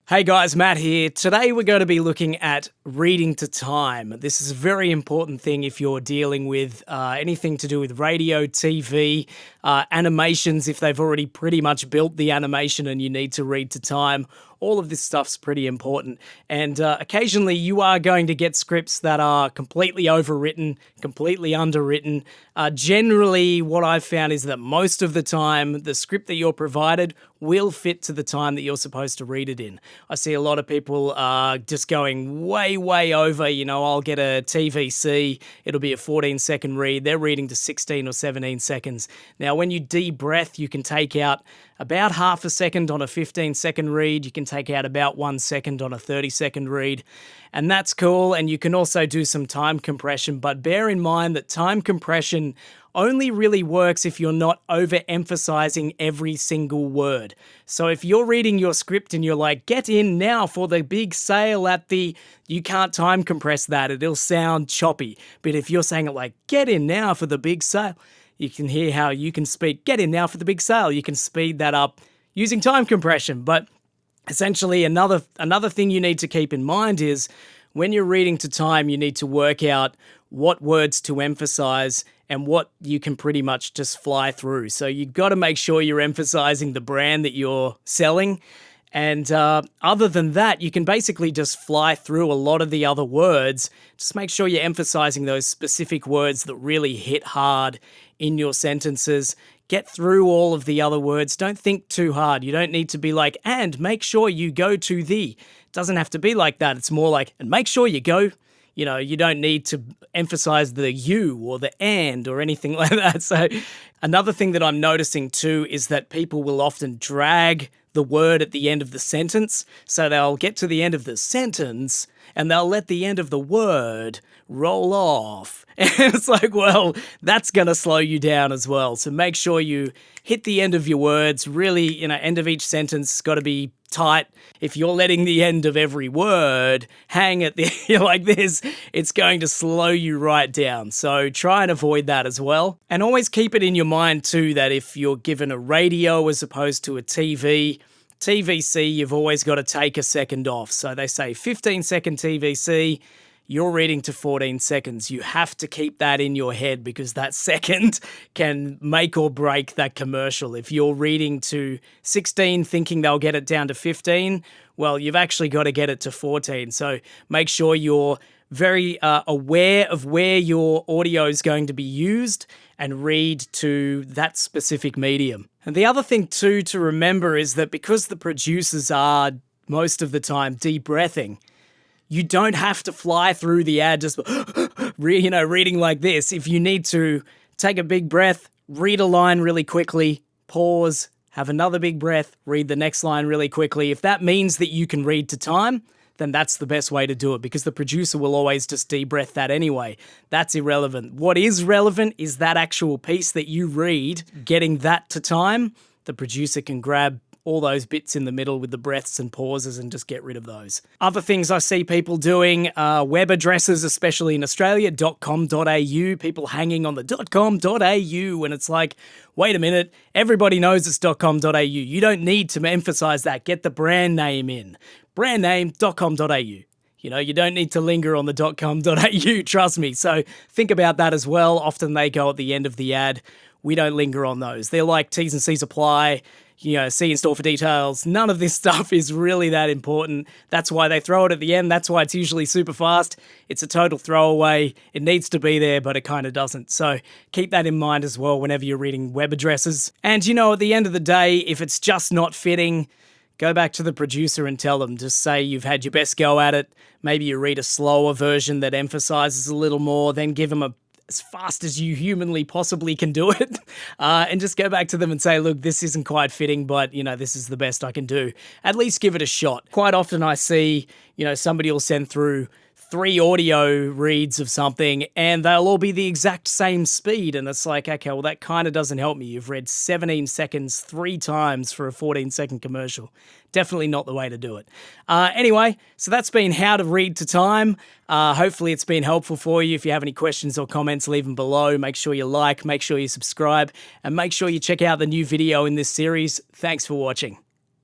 Hey guys, Matt here. Today we're going to be looking at reading to time. This is a very important thing if you're dealing with anything to do with radio, TV, animations, if they've already pretty much built the animation and you need to read to time. All of this stuff's pretty important. And occasionally you are going to get scripts that are completely overwritten, completely underwritten. Generally, what I've found is that most of the time, the script that you're provided will fit to the time that you're supposed to read it in. I see a lot of people just going way over. You know, I'll get a TVC, it'll be a 14-second read. They're reading to 16 or 17 seconds. Now, when you de-breath, you can take out about half a second on a 15-second read. You can take out about 1 second on a 30-second read. And that's cool. And you can also do some time compression. But bear in mind that time compression only really works if you're not overemphasizing every single word. So if you're reading your script and you're like, get in now for the big sale at the... You can't time compress that. It'll sound choppy. But if you're saying it like, get in now for the big sale... You can hear how you can speed, get in now for the big sale. You can speed that up using time compression. But essentially another thing you need to keep in mind is when you're reading to time, you need to work out what words to emphasize and what you can pretty much just fly through. So you've got to make sure you're emphasizing the brand that you're selling. And other than that, you can basically just fly through a lot of the other words. Just make sure you're emphasizing those specific words that really hit hard in your sentences. Get through all of the other words. Don't think too hard. You don't need to be like, and make sure you go to the. It doesn't have to be like that. It's more like, and make sure you go. You know, you don't need to emphasize the you or the and or anything like that. So another thing that I'm noticing too is that people will often drag the word at the end of the sentence. So they'll get to the end of the sentence and they'll let the end of the word roll off. And it's like, well, that's going to slow you down as well. So make sure you hit the end of your words. Really, end of each sentence has got to be tight. If you're letting the end of every word hang at the like this, it's going to slow you right down. So try and avoid that as well. And always keep it in your mind too that if you're given a radio as opposed to a TVC, you've always got to take a second off. So they say 15-second TVC, you're reading to 14 seconds. You have to keep that in your head because that second can make or break that commercial. If you're reading to 16 thinking they'll get it down to 15, well, you've actually got to get it to 14. So make sure you're very aware of where your audio is going to be used and read to that specific medium. And the other thing too to remember is that because the producers are most of the time de-breathing, you don't have to fly through the ad just, reading like this. If you need to take a big breath, read a line really quickly, pause, have another big breath, read the next line really quickly. If that means that you can read to time, then that's the best way to do it because the producer will always just de-breath that anyway. That's irrelevant. What is relevant is that actual piece that you read, getting that to time. The producer can grab all those bits in the middle with the breaths and pauses and just get rid of those. Other things I see people doing, web addresses, especially in Australia, .com.au, people hanging on the .com.au, and it's like, wait a minute, everybody knows it's .com.au. You don't need to emphasize that. Get the brand name in. Brand name, .com.au. You don't need to linger on the .com.au, trust me. So think about that as well. Often they go at the end of the ad. We don't linger on those. They're like T's and C's apply, see in store for details. None of this stuff is really that important. That's why they throw it at the end. That's why it's usually super fast. It's a total throwaway. It needs to be there, but it kind of doesn't. So keep that in mind as well whenever you're reading web addresses. And at the end of the day, if it's just not fitting, go back to the producer and tell them, just say you've had your best go at it. Maybe you read a slower version that emphasizes a little more, then give them as fast as you humanly possibly can do it. And just go back to them and say, look, this isn't quite fitting, but, this is the best I can do. At least give it a shot. Quite often I see, somebody will send through 3 audio reads of something and they'll all be the exact same speed. And it's like, okay, well, that kind of doesn't help me. You've read 17 seconds 3 times for a 14-second commercial. Definitely not the way to do it. Anyway, so that's been how to read to time. Hopefully it's been helpful for you. If you have any questions or comments, leave them below. Make sure you like, make sure you subscribe, and make sure you check out the new video in this series. Thanks for watching.